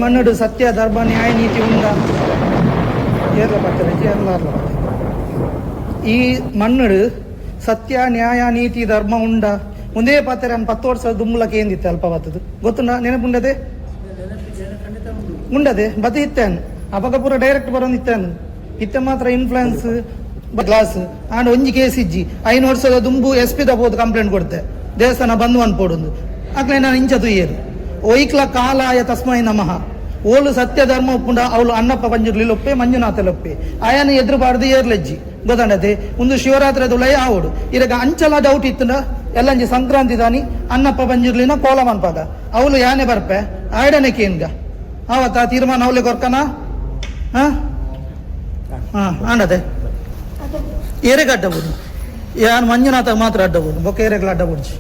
ಮಣ್ಣುಡು ಸತ್ಯ ಧರ್ಮ ನ್ಯಾಯ ನೀತಿ ಉಂಡ ಏರ್ಲ ಪತ್ತರೆ ಎಲ್ಲ ಈ ಮಣ್ಣುಡು ಸತ್ಯ ನ್ಯಾಯ ನೀತಿ ಧರ್ಮ ಉಂಡ ಮುಂದೇ ಪಾತ್ರೆ ಅವ್ನು 10 ವರ್ಷ ದುಮ್ಮಲಕ್ಕೆ ಏನಿತ್ತು ಅಲ್ಪ ಬತ್ತದು ಗೊತ್ತು ನೆನಪುಂಡದೆ ಉಂಡದೆ ಬತ್ತ ಇತ್ತೇನು ಅವಾಗ ಪೂರ ಡೈರೆಕ್ಟ್ ಬರೋಂದಿತ್ತೇನು ಇತ್ತ ಮಾತ್ರ ಇನ್ಫ್ಲುಯೆನ್ಸ್ ಗ್ಲಾಸ್ ಆಂಡ್ ಒಂಜಿ ಕೇಸ್ ಇಜ್ಜಿ 5 ವರ್ಷದ ದುಂಬು SP ದಬೋದು ಕಂಪ್ಲೇಂಟ್ ಕೊಡ್ತೆ ದೇವಸ್ಥಾನ ಬಂದು ಅನ್ಪೋಡುದು ಆಗ್ಲೇ ನಾನು ಇಂಚ ತುಯ್ಯರು ಒಯ್ಕ್ಲ ಕಾಲಾಯ ತಸ್ಮೈ ನಮಃ ಓಲು ಸತ್ಯ ಧರ್ಮ ಒಪ್ಪುಂಡ ಅವಳು ಅನ್ನಪ್ಪ ಪಂಜುರ್ಲಿಲೊಪ್ಪೆ ಮಂಜುನಾಥಲೊಪ್ಪೆ ಆಯನ ಎದುರುಬಾರ್ದು ಏರ್ಲೆಜ್ಜಿ ಗೊತ್ತಾಂಡತೆ ಒಂದು ಶಿವರಾತ್ರಿ ದುಲಯ ಆವಡು ಇರಾಗ ಅಂಚಲ ಡೌಟ್ ಇತ್ತಂಡ ಎಲ್ಲಂಜಿ ಸಂಕ್ರಾಂತಿ ದಾನಿ ಅನ್ನಪ್ಪ ಪಂಜುರ್ಲಿನ ಕೋಲ ಮನ್ಪಾಗ ಅವಳು ಯಾನೆ ಬರ್ಪೆ ಆಯ್ಡನೆ ಕೇನ್ಗ ಅವತ್ತ ತೀರ್ಮಾನ ಅವಳೆ ಕೊರ್ಕನ ಆಂಡದೆ ಏರೆಗೆ ಅಡ್ಡಬಹುದು ಯಾನ್ ಮಂಜುನಾಥ ಮಾತ್ರ ಅಡ್ಡಬಹುದು ಬೊಕ್ಕ ಏರೆಗ್ಲ ಅಡ್ಡಬುಡ್ಜಿ.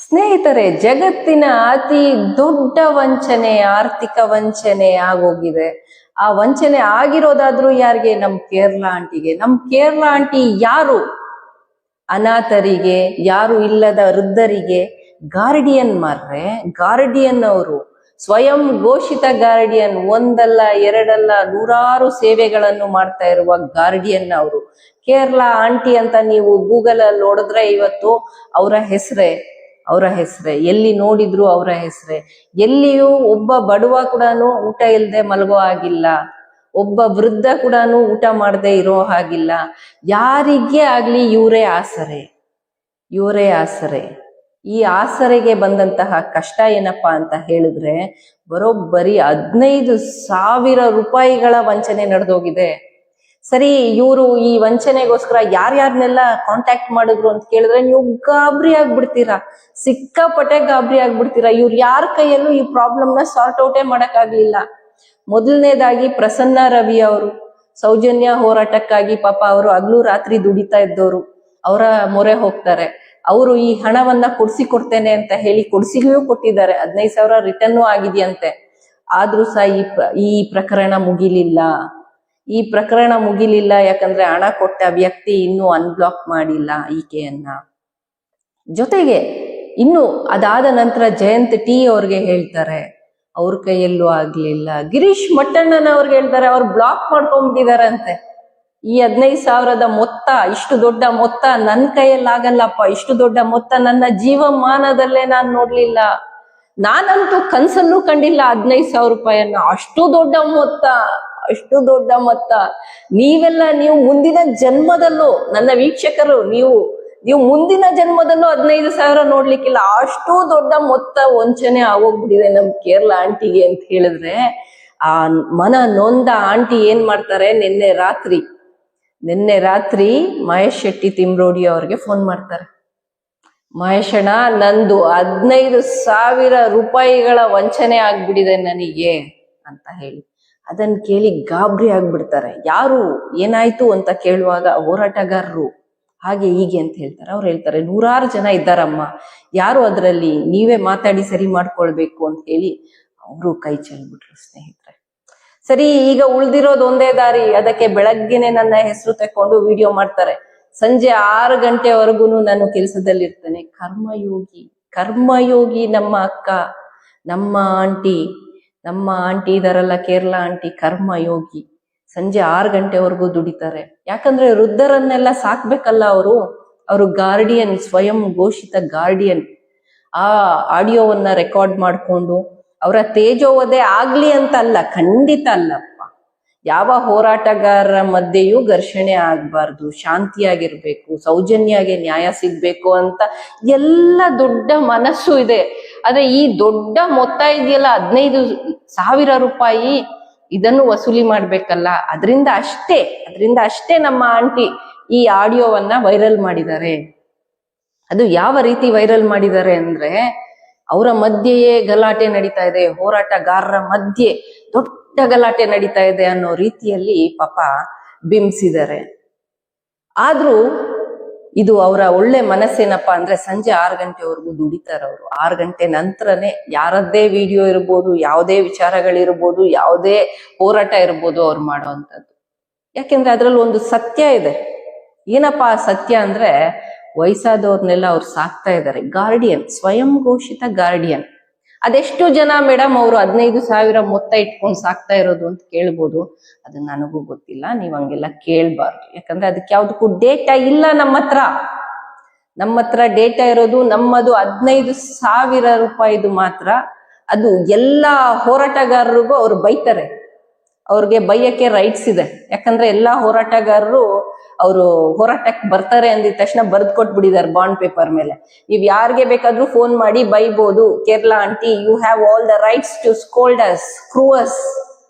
ಸ್ನೇಹಿತರೆ, ಜಗತ್ತಿನ ಅತಿ ದೊಡ್ಡ ವಂಚನೆ ಆರ್ಥಿಕ ವಂಚನೆ ಆಗೋಗಿದೆ. ಆ ವಂಚನೆ ಆಗಿರೋದಾದ್ರೂ ಯಾರಿಗೆ? ನಮ್ ಕೇರಳ ಆಂಟಿಗೆ. ನಮ್ ಕೇರಳ ಆಂಟಿ ಯಾರು? ಅನಾಥರಿಗೆ, ಯಾರು ಇಲ್ಲದ ವೃದ್ಧರಿಗೆ ಗಾರ್ಡಿಯನ್ ಮಾರ್ರೆ. ಗಾರ್ಡಿಯನ್ ಅವರು ಸ್ವಯಂ ಘೋಷಿತ ಗಾರ್ಡಿಯನ್, ಒಂದಲ್ಲ ಎರಡಲ್ಲ ನೂರಾರು ಸೇವೆಗಳನ್ನು ಮಾಡ್ತಾ ಇರುವ ಗಾರ್ಡಿಯನ್ ಅವರು. ಕೇರಳ ಆಂಟಿ ಅಂತ ನೀವು ಗೂಗಲ್ ಅಲ್ಲಿ ನೋಡಿದ್ರೆ ಇವತ್ತು ಅವರ ಹೆಸರೇ ಎಲ್ಲಿ ನೋಡಿದ್ರು ಅವರ ಹೆಸರೇ. ಎಲ್ಲಿಯೂ ಒಬ್ಬ ಬಡವ ಕೂಡ ಊಟ ಇಲ್ಲದೆ ಮಲಗೋ ಆಗಿಲ್ಲ, ಒಬ್ಬ ವೃದ್ಧ ಕೂಡ ಊಟ ಮಾಡದೆ ಇರೋ ಹಾಗಿಲ್ಲ. ಯಾರಿಗೇ ಆಗ್ಲಿ ಇವರೇ ಆಸರೆ. ಈ ಆಸರೆಗೆ ಬಂದಂತಹ ಕಷ್ಟ ಏನಪ್ಪಾ ಅಂತ ಹೇಳಿದ್ರೆ, ಬರೋಬ್ಬರಿ 15,000 ರೂಪಾಯಿಗಳ ವಂಚನೆ ನಡೆದೋಗಿದೆ. ಸರಿ, ಇವರು ಈ ವಂಚನೆಗೋಸ್ಕರ ಯಾರ್ಯಾರನ್ನೆಲ್ಲ ಕಾಂಟ್ಯಾಕ್ಟ್ ಮಾಡಿದ್ರು ಅಂತ ಕೇಳಿದ್ರೆ ನೀವು ಗಾಬರಿ ಆಗ್ಬಿಡ್ತೀರಾ, ಸಿಕ್ಕಾಪಟ್ಟೆ ಗಾಬರಿ ಆಗ್ಬಿಡ್ತೀರಾ. ಇವ್ರು ಯಾರ ಕೈಯಲ್ಲೂ ಈ ಪ್ರಾಬ್ಲಮ್ ನ ಸಾರ್ಟ್ ಔಟೇ ಮಾಡಕ್ ಆಗ್ಲಿಲ್ಲ. ಮೊದಲನೇದಾಗಿ ಪ್ರಸನ್ನ ರವಿ ಅವರು ಸೌಜನ್ಯ ಹೋರಾಟಕ್ಕಾಗಿ ಪಾಪ ಅವರು ಹಗಲು ರಾತ್ರಿ ದುಡಿತಾ ಇದ್ದವರು, ಅವರ ಮೊರೆ ಹೋಗ್ತಾರೆ. ಅವರು ಈ ಹಣವನ್ನ ಕೊಡ್ತೇನೆ ಅಂತ ಹೇಳಿ ಕೊಡ್ಸಿಗೂ ಕೊಟ್ಟಿದ್ದಾರೆ. 15,000 ರಿಟರ್ನ್ ಆಗಿದೆಯಂತೆ. ಆದ್ರೂ ಸಹ ಈ ಪ್ರಕರಣ ಮುಗಿಲಿಲ್ಲ. ಯಾಕಂದ್ರೆ ಹಣ ಕೊಟ್ಟ ವ್ಯಕ್ತಿ ಇನ್ನೂ ಅನ್ಬ್ಲಾಕ್ ಮಾಡಿಲ್ಲ ಈಕೆಯನ್ನ. ಜೊತೆಗೆ ಇನ್ನು ಅದಾದ ನಂತರ ಜಯಂತ್ ಟಿ ಅವ್ರಿಗೆ ಹೇಳ್ತಾರೆ, ಅವ್ರ ಕೈಯಲ್ಲೂ ಆಗ್ಲಿಲ್ಲ. ಗಿರೀಶ್ ಮಟ್ಟಣ್ಣನವ್ರಿಗೆ ಹೇಳ್ತಾರೆ, ಅವ್ರು ಬ್ಲಾಕ್ ಮಾಡ್ಕೊಂಡ್ಬಿಟ್ಟಿದಾರಂತೆ. ಈ 15,000ದ ಮೊತ್ತ, ಇಷ್ಟು ದೊಡ್ಡ ಮೊತ್ತ ನನ್ನ ಕೈಯಲ್ಲಿ ಆಗಲ್ಲಪ್ಪ, ಇಷ್ಟು ದೊಡ್ಡ ಮೊತ್ತ ನನ್ನ ಜೀವಮಾನದಲ್ಲೇ ನಾನು ನೋಡ್ಲಿಲ್ಲ, ನಾನಂತೂ ಕನ್ಸಲ್ಲೂ ಕಂಡಿಲ್ಲ 15,000 ರೂಪಾಯಿಯನ್ನ. ಅಷ್ಟು ದೊಡ್ಡ ಮೊತ್ತ. ನೀವು ಮುಂದಿನ ಜನ್ಮದಲ್ಲೂ, ನನ್ನ ವೀಕ್ಷಕರು, ನೀವು ಮುಂದಿನ ಜನ್ಮದಲ್ಲೂ 15,000 ನೋಡ್ಲಿಕ್ಕಿಲ್ಲ. ಅಷ್ಟು ದೊಡ್ಡ ಮೊತ್ತ ವಂಚನೆ ಆಗೋಗ್ಬಿಟ್ಟಿದೆ ನಮ್ ಕೇರಳ ಆಂಟಿಗೆ ಅಂತ ಹೇಳಿದ್ರೆ, ಆ ಮನ ನೊಂದ ಆಂಟಿ ಏನ್ ಮಾಡ್ತಾರೆ, ನಿನ್ನೆ ರಾತ್ರಿ ಮಹೇಶ್ ಶೆಟ್ಟಿ ತಿಮ್ರೋಡಿ ಅವ್ರಿಗೆ ಫೋನ್ ಮಾಡ್ತಾರೆ. ಮಹೇಶಣ್ಣ, ನಂದು 15,000 ರೂಪಾಯಿಗಳ ವಂಚನೆ ಆಗ್ಬಿಟ್ಟಿದೆ ನನಗೆ ಅಂತ ಹೇಳಿ. ಅದನ್ನ ಕೇಳಿ ಗಾಬರಿ ಆಗ್ಬಿಡ್ತಾರೆ. ಯಾರು, ಏನಾಯ್ತು ಅಂತ ಕೇಳುವಾಗ ಹೋರಾಟಗಾರರು ಹಾಗೆ ಹೀಗೆ ಅಂತ ಹೇಳ್ತಾರೆ. ಅವ್ರು ಹೇಳ್ತಾರೆ, 100 ಜನ ಇದ್ದಾರಮ್ಮ, ಯಾರು ಅದರಲ್ಲಿ, ನೀವೇ ಮಾತಾಡಿ ಸರಿ ಮಾಡ್ಕೊಳ್ಬೇಕು ಅಂತ ಹೇಳಿ ಅವರು ಕೈ ಚೆಲ್ಬಿಟ್ರು. ಸ್ನೇಹಿತರೆ, ಸರಿ, ಈಗ ಉಳ್ದಿರೋದು ಒಂದೇ ದಾರಿ. ಅದಕ್ಕೆ ಬೆಳಗ್ಗೆನೆ ನನ್ನ ಹೆಸರು ತಕೊಂಡು ವಿಡಿಯೋ ಮಾಡ್ತಾರೆ. ಸಂಜೆ 6 ಗಂಟೆವರೆಗೂ ನಾನು ಕೆಲಸದಲ್ಲಿರ್ತೇನೆ. ಕರ್ಮಯೋಗಿ ನಮ್ಮ ಅಕ್ಕ, ನಮ್ಮ ಆಂಟಿ ಇದಾರಲ್ಲ, ಕೇರಳ ಆಂಟಿ ಕರ್ಮಯೋಗಿ. ಸಂಜೆ 6 ಗಂಟೆವರೆಗೂ ದುಡಿತಾರೆ. ಯಾಕಂದ್ರೆ ವೃದ್ಧರನ್ನೆಲ್ಲ ಸಾಕ್ಬೇಕಲ್ಲ ಅವರು ಗಾರ್ಡಿಯನ್, ಸ್ವಯಂ ಘೋಷಿತ ಗಾರ್ಡಿಯನ್. ಆ ಆಡಿಯೋವನ್ನ ರೆಕಾರ್ಡ್ ಮಾಡ್ಕೊಂಡು ಅವರ ತೇಜೋವಧೆ ಆಗ್ಲಿ ಅಂತ ಅಲ್ಲ, ಖಂಡಿತ ಅಲ್ಲಪ್ಪ. ಯಾವ ಹೋರಾಟಗಾರರ ಮಧ್ಯೆಯೂ ಘರ್ಷಣೆ ಆಗ್ಬಾರ್ದು, ಶಾಂತಿಯಾಗಿರ್ಬೇಕು, ಸೌಜನ್ಯಗೆ ನ್ಯಾಯ ಸಿಗ್ಬೇಕು ಅಂತ ಎಲ್ಲ ದೊಡ್ಡ ಮನಸ್ಸು ಇದೆ. ಆದ್ರೆ ಈ ದೊಡ್ಡ ಮೊತ್ತ ಇದೆಯಲ್ಲ, 15,000 ರೂಪಾಯಿ, ಇದನ್ನು ವಸೂಲಿ ಮಾಡ್ಬೇಕಲ್ಲ. ಅದರಿಂದ ಅಷ್ಟೇ ನಮ್ಮ ಆಂಟಿ ಈ ಆಡಿಯೋವನ್ನ ವೈರಲ್ ಮಾಡಿದ್ದಾರೆ. ಅದು ಯಾವ ರೀತಿ ವೈರಲ್ ಮಾಡಿದ್ದಾರೆ ಅಂದ್ರೆ, ಅವರ ಮಧ್ಯೆಯೇ ಗಲಾಟೆ ನಡೀತಾ ಇದೆ, ಹೋರಾಟಗಾರರ ಮಧ್ಯೆ ದೊಡ್ಡ ಗಲಾಟೆ ನಡೀತಾ ಇದೆ ಅನ್ನೋ ರೀತಿಯಲ್ಲಿ ಪಾಪ ಬಿಂಬಿಸಿದ್ದಾರೆ. ಆದ್ರೂ ಇದು ಅವರ ಒಳ್ಳೆ ಮನಸ್ಸೇನಪ್ಪಾ ಅಂದ್ರೆ, ಸಂಜೆ 6 ಗಂಟೆವರೆಗೂ ದುಡಿತಾರ ಅವರು. 6 ಗಂಟೆ ನಂತರನೇ ಯಾರದ್ದೇ ವಿಡಿಯೋ ಇರ್ಬೋದು, ಯಾವುದೇ ವಿಚಾರಗಳಿರ್ಬೋದು, ಯಾವುದೇ ಹೋರಾಟ ಇರ್ಬೋದು, ಅವ್ರು ಮಾಡುವಂಥದ್ದು. ಯಾಕೆಂದ್ರೆ ಅದ್ರಲ್ಲಿ ಒಂದು ಸತ್ಯ ಇದೆ. ಏನಪ್ಪಾ ಸತ್ಯ ಅಂದ್ರೆ, ವಯಸ್ಸಾದವ್ರನ್ನೆಲ್ಲ ಅವ್ರು ಸಾಕ್ತಾ ಇದ್ದಾರೆ. ಗಾರ್ಡಿಯನ್, ಸ್ವಯಂ ಘೋಷಿತ ಗಾರ್ಡಿಯನ್. ಅದೆಷ್ಟು ಜನ ಮೇಡಮ್ ಅವರು 15,000 ಮೊತ್ತ ಇಟ್ಕೊಂಡು ಸಾಕ್ತಾ ಇರೋದು ಅಂತ ಕೇಳ್ಬೋದು. ಅದು ನನಗೂ ಗೊತ್ತಿಲ್ಲ, ನೀವ್ ಹಂಗೆಲ್ಲ ಕೇಳ್ಬಾರ್ದು. ಯಾಕಂದ್ರೆ ಅದಕ್ಕೆ ಯಾವ್ದಕ್ಕೂ ಡೇಟಾ ಇಲ್ಲ ನಮ್ಮ ಹತ್ರ ಡೇಟಾ ಇರೋದು ನಮ್ಮದು 15,000 ರೂಪಾಯಿದು ಮಾತ್ರ. ಅದು ಎಲ್ಲಾ ಹೋರಾಟಗಾರರಿಗೂ ಅವ್ರು ಬೈತಾರೆ, ಅವ್ರಿಗೆ ಬೈಯಕ್ಕೆ ರೈಟ್ಸ್ ಇದೆ. ಯಾಕಂದ್ರೆ ಎಲ್ಲಾ ಹೋರಾಟಗಾರರು ಅವರು ಹೋರಾಟಕ್ಕೆ ಬರ್ತಾರೆ ಅಂದಿದ ತಕ್ಷಣ ಬರ್ದ್ ಕೊಟ್ಬಿಟ್ಟಿದ್ದಾರೆ ಬಾಂಡ್ ಪೇಪರ್ ಮೇಲೆ. ನೀವ್ ಯಾರಿಗೆ ಬೇಕಾದ್ರೂ ಫೋನ್ ಮಾಡಿ ಬೈಬೋದು. Kerala aunty, you have all the rights to scold us, screw us,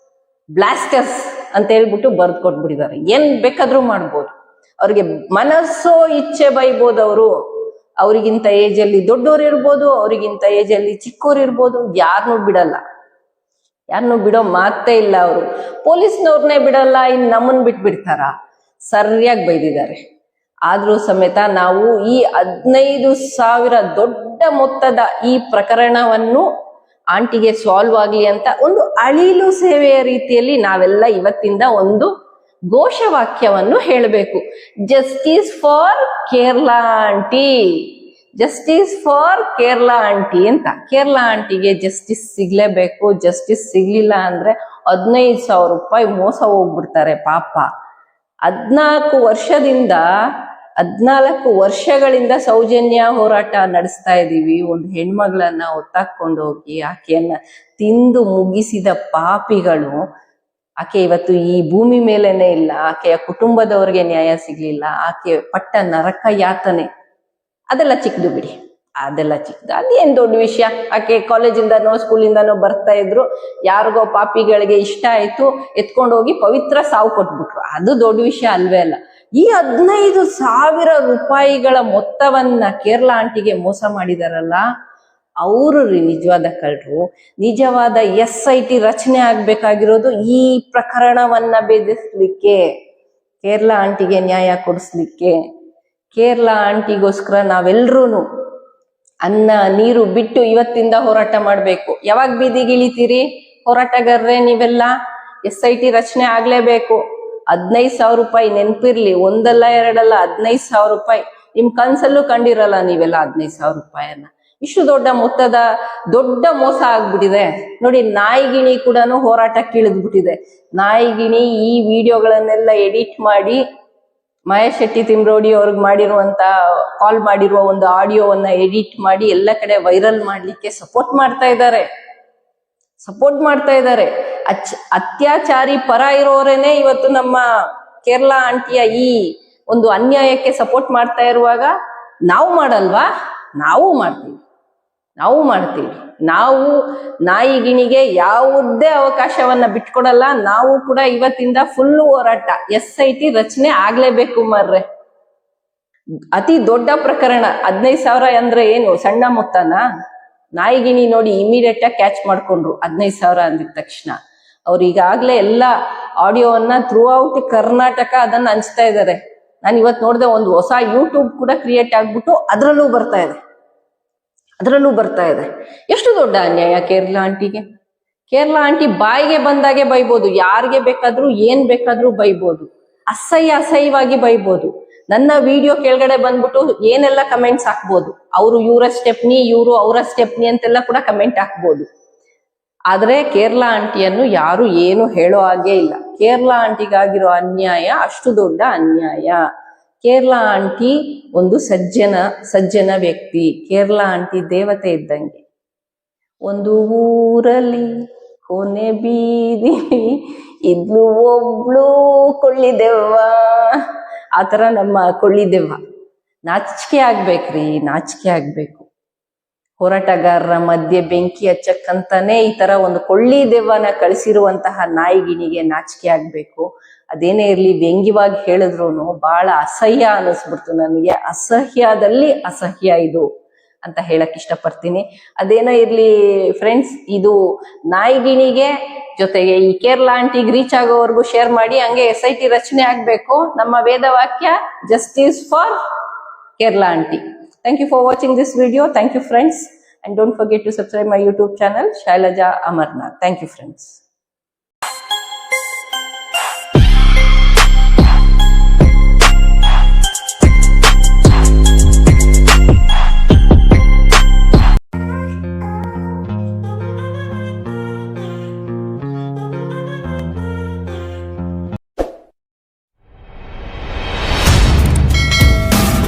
blast us ಅಂತ ಹೇಳ್ಬಿಟ್ಟು ಬರ್ದ್ ಕೊಟ್ಬಿಟ್ಟಿದ್ದಾರೆ. ಏನ್ ಬೇಕಾದ್ರೂ ಮಾಡ್ಬೋದು, ಅವ್ರಿಗೆ ಮನಸ್ಸೋ ಇಚ್ಛೆ ಬೈಬೋದು. ಅವ್ರಿಗಿಂತ ಏಜ್ ಅಲ್ಲಿ ದೊಡ್ಡೋರು ಇರ್ಬೋದು, ಅವ್ರಿಗಿಂತ ಏಜ್ ಅಲ್ಲಿ ಚಿಕ್ಕೋರು ಇರ್ಬೋದು, ಯಾರನ್ನೂ ಬಿಡೋ ಮಾತೇ ಇಲ್ಲ. ಅವರು ಪೊಲೀಸ್ನವ್ರನ್ನೇ ಬಿಡಲ್ಲ, ಇನ್ ನಮ್ಮನ್ ಬಿಟ್ಬಿಡ್ತಾರ? ಸರಿಯಾಗಿ ಬೈದಿದ್ದಾರೆ. ಆದ್ರೂ ಸಮೇತ ನಾವು ಈ 15,000 ದೊಡ್ಡ ಮೊತ್ತದ ಈ ಪ್ರಕರಣವನ್ನು ಆಂಟಿಗೆ ಸಾಲ್ವ್ ಆಗ್ಲಿ ಅಂತ ಒಂದು ಅಳಿಲು ಸೇವೆಯ ರೀತಿಯಲ್ಲಿ ನಾವೆಲ್ಲ ಇವತ್ತಿಂದ ಒಂದು ಘೋಷವಾಕ್ಯವನ್ನು ಹೇಳಬೇಕು. Justice for Kerala aunty, justice for Kerala aunty ಅಂತ. ಕೇರಳ ಆಂಟಿಗೆ ಜಸ್ಟಿಸ್ ಸಿಗ್ಲೇಬೇಕು. ಜಸ್ಟಿಸ್ ಸಿಗ್ಲಿಲ್ಲ ಅಂದ್ರೆ 15,000 ರೂಪಾಯಿ ಮೋಸ ಹೋಗ್ಬಿಡ್ತಾರೆ ಪಾಪ. 14 ವರ್ಷಗಳಿಂದ ಸೌಜನ್ಯ ಹೋರಾಟ ನಡೆಸ್ತಾ ಇದ್ದೀವಿ. ಒಂದು ಹೆಣ್ಮಗಳನ್ನ ಹೊತ್ತಾಕೊಂಡು ಹೋಗಿ ಆಕೆಯನ್ನ ತಿಂದು ಮುಗಿಸಿದ ಪಾಪಿಗಳು. ಆಕೆ ಇವತ್ತು ಈ ಭೂಮಿ ಮೇಲೇನೆ ಇಲ್ಲ. ಆಕೆಯ ಕುಟುಂಬದವ್ರಿಗೆ ನ್ಯಾಯ ಸಿಗ್ಲಿಲ್ಲ. ಆಕೆ ಪಟ್ಟ ನರಕ ಯಾತನೆ ಅದೆಲ್ಲ ಚಿಕ್ಕದು ಬಿಡಿ, ಅದೆಲ್ಲ ಚಿಕ್ಕದು. ಅದೇನ್ ದೊಡ್ಡ ವಿಷಯ. ಆಕೆ ಕಾಲೇಜಿಂದನೋ ಸ್ಕೂಲಿಂದನೋ ಬರ್ತಾ ಇದ್ರು, ಯಾರಿಗೋ ಪಾಪಿಗಳಿಗೆ ಇಷ್ಟ ಆಯ್ತು, ಎತ್ಕೊಂಡು ಹೋಗಿ ಪವಿತ್ರ ಸಾವು ಕೊಟ್ಬಿಟ್ರು. ಅದು ದೊಡ್ಡ ವಿಷಯ ಅಲ್ವೇ ಅಲ್ಲ. ಈ 15,000 ರೂಪಾಯಿಗಳ ಮೊತ್ತವನ್ನ ಕೇರಳ ಆಂಟಿಗೆ ಮೋಸ ಮಾಡಿದಾರಲ್ಲ, ಅವರು ನಿಜವಾದ ಕಳ್ಳರು. ನಿಜವಾದ SIT ರಚನೆ ಆಗ್ಬೇಕಾಗಿರೋದು ಈ ಪ್ರಕರಣವನ್ನ ಭೇದಿಸ್ಲಿಕ್ಕೆ, ಕೇರಳ ಆಂಟಿಗೆ ನ್ಯಾಯ ಕೊಡಿಸ್ಲಿಕ್ಕೆ. ಕೇರಳ ಆಂಟಿಗೋಸ್ಕರ ನಾವೆಲ್ರೂ ಅನ್ನ ನೀರು ಬಿಟ್ಟು ಇವತ್ತಿಂದ ಹೋರಾಟ ಮಾಡ್ಬೇಕು. ಯಾವಾಗ ಬೀದಿಗಿಳಿತೀರಿ ಹೋರಾಟಗಾರರೇ ನೀವೆಲ್ಲ? SIT ರಚನೆ ಆಗ್ಲೇಬೇಕು. 15,000 ರೂಪಾಯಿ ನೆನ್ಪಿರ್ಲಿ, ಒಂದಲ್ಲ ಎರಡಲ್ಲ 15,000 ರೂಪಾಯಿ. ನಿಮ್ ಕನ್ಸಲ್ಲೂ ಕಂಡಿರಲ್ಲ ನೀವೆಲ್ಲ 15,000 ರೂಪಾಯಿಯನ್ನ. ಇಷ್ಟು ದೊಡ್ಡ ಮೊತ್ತದ ದೊಡ್ಡ ಮೋಸ ಆಗ್ಬಿಟ್ಟಿದೆ ನೋಡಿ. ನಾಯಿಗಿಣಿ ಕೂಡ ಹೋರಾಟಕ್ಕೆ ಇಳಿದ್ಬಿಟ್ಟಿದೆ. ನಾಯಿಗಿಣಿ ಈ ವಿಡಿಯೋಗಳನ್ನೆಲ್ಲ ಎಡಿಟ್ ಮಾಡಿ ಮಹೇಶ್ ಶೆಟ್ಟಿ ತಿಮ್ರೋಡಿ ಅವ್ರಿಗೆ ಕಾಲ್ ಮಾಡಿರುವ ಒಂದು ಆಡಿಯೋವನ್ನ ಎಡಿಟ್ ಮಾಡಿ ಎಲ್ಲ ಕಡೆ ವೈರಲ್ ಮಾಡ್ಲಿಕ್ಕೆ ಸಪೋರ್ಟ್ ಮಾಡ್ತಾ ಇದ್ದಾರೆ. ಅತ್ಯಾಚಾರಿ ಪರ ಇರೋರೇನೆ ಇವತ್ತು ನಮ್ಮ ಕೇರಳ ಆಂಟಿಯ ಈ ಒಂದು ಅನ್ಯಾಯಕ್ಕೆ ಸಪೋರ್ಟ್ ಮಾಡ್ತಾ ಇರುವಾಗ ನಾವು ಮಾಡಲ್ವಾ? ನಾವು ಮಾಡ್ತೀವಿ. ನಾವು ನಾಯಿಗಿಣಿಗೆ ಯಾವುದೇ ಅವಕಾಶವನ್ನ ಬಿಟ್ಕೊಡಲ್ಲ. ನಾವು ಕೂಡ ಇವತ್ತಿಂದ ಫುಲ್ ಹೋರಾಟ. SIT ರಚನೆ ಆಗ್ಲೇಬೇಕು ಮಾರ್ರೆ. ಅತಿ ದೊಡ್ಡ ಪ್ರಕರಣ 15,000 ಅಂದ್ರೆ ಏನು ಸಣ್ಣ ಮೊತ್ತನಾ? ನಾಯಿಗಿಣಿ ನೋಡಿ ಇಮಿಡಿಯೇಟ್ ಆಗಿ ಕ್ಯಾಚ್ ಮಾಡ್ಕೊಂಡ್ರು 15,000 ಅಂದಿದ ತಕ್ಷಣ. ಅವ್ರು ಈಗಾಗ್ಲೇ ಎಲ್ಲ ಆಡಿಯೋವನ್ನ ಥ್ರೂ ಔಟ್ ಕರ್ನಾಟಕ ಅದನ್ನ ಹಂಚ್ತಾ ಇದ್ದಾರೆ. ನಾನು ಇವತ್ತು ನೋಡಿದೆ, ಒಂದು ಹೊಸ ಯೂಟ್ಯೂಬ್ ಕೂಡ ಕ್ರಿಯೇಟ್ ಆಗ್ಬಿಟ್ಟು ಅದರಲ್ಲೂ ಬರ್ತಾ ಇದೆ. ಎಷ್ಟು ದೊಡ್ಡ ಅನ್ಯಾಯ ಕೇರಳ ಆಂಟಿಗೆ. ಕೇರಳ ಆಂಟಿ ಬಾಯಿಗೆ ಬಂದಾಗೆ ಬೈಬೋದು, ಯಾರಿಗೆ ಬೇಕಾದ್ರೂ ಏನ್ ಬೇಕಾದ್ರೂ ಬೈಬೋದು, ಅಸಹ್ಯವಾಗಿ ಬೈಬೋದು. ನನ್ನ ವಿಡಿಯೋ ಕೆಳಗಡೆ ಬಂದ್ಬಿಟ್ಟು ಏನೆಲ್ಲ ಕಮೆಂಟ್ಸ್ ಹಾಕ್ಬೋದು. ಅವರು ಇವರ ಸ್ಟೆಪ್ನಿ, ಇವರು ಅವರ ಸ್ಟೆಪ್ನಿ ಅಂತೆಲ್ಲ ಕೂಡ ಕಮೆಂಟ್ ಹಾಕ್ಬೋದು. ಆದ್ರೆ ಕೇರಳ ಆಂಟಿಯನ್ನು ಯಾರು ಏನು ಹೇಳೋ ಹಾಗೆ ಇಲ್ಲ. ಕೇರಳ ಆಂಟಿಗಾಗಿರೋ ಅನ್ಯಾಯ ಅಷ್ಟು ದೊಡ್ಡ ಅನ್ಯಾಯ. ಕೇರಳ ಆಂಟಿ ಒಂದು ಸಜ್ಜನ ವ್ಯಕ್ತಿ. ಕೇರಳ ಆಂಟಿ ದೇವತೆ ಇದ್ದಂಗೆ. ಒಂದು ಊರಲ್ಲಿ ಕೊನೆ ಬೀದಿ ಇದ್ಲು ಒಬ್ಳು ಕೊಳ್ಳಿದೆವ್ವ. ಆತರ ನಮ್ಮ ಕೊಳ್ಳಿದೆವ್ವ. ನಾಚಿಕೆ ಆಗ್ಬೇಕು. ಹೋರಾಟಗಾರರ ಮಧ್ಯೆ ಬೆಂಕಿ ಹಚ್ಚಕ್ಕಂತಾನೆ ಈ ತರ ಒಂದು ಕೊಳ್ಳಿದೆವ್ವನ ಕಳಿಸಿರುವಂತಹ ನಾಯಿಗಿಣಿಗೆ ನಾಚಿಕೆ ಆಗ್ಬೇಕು. ಅದೇನೇ ಇರ್ಲಿ, ವ್ಯಂಗ್ಯವಾಗಿ ಹೇಳಿದ್ರು ಬಹಳ ಅಸಹ್ಯ ಅನ್ನಿಸ್ಬಿಡ್ತು ನನಗೆ. ಅಸಹ್ಯದಲ್ಲಿ ಅಸಹ್ಯ ಇದು ಅಂತ ಹೇಳಕ್ ಇಷ್ಟಪಡ್ತೀನಿ. ಅದೇನೋ ಇರ್ಲಿ ಫ್ರೆಂಡ್ಸ್, ಇದು ನಾಯಿಗಿಣಿಗೆ ಜೊತೆಗೆ ಈ ಕೇರಳ ಆಂಟಿಗೆ ರೀಚ್ ಆಗೋವರೆಗೂ ಶೇರ್ ಮಾಡಿ. ಹಂಗೆ SIT ರಚನೆ ಆಗ್ಬೇಕು. ನಮ್ಮ ವೇದವಾಕ್ಯ justice for Kerala aunty. Thank you for watching this video. Thank you friends, and don't forget to subscribe my YouTube channel Shailaja Amarnath. Thank you friends.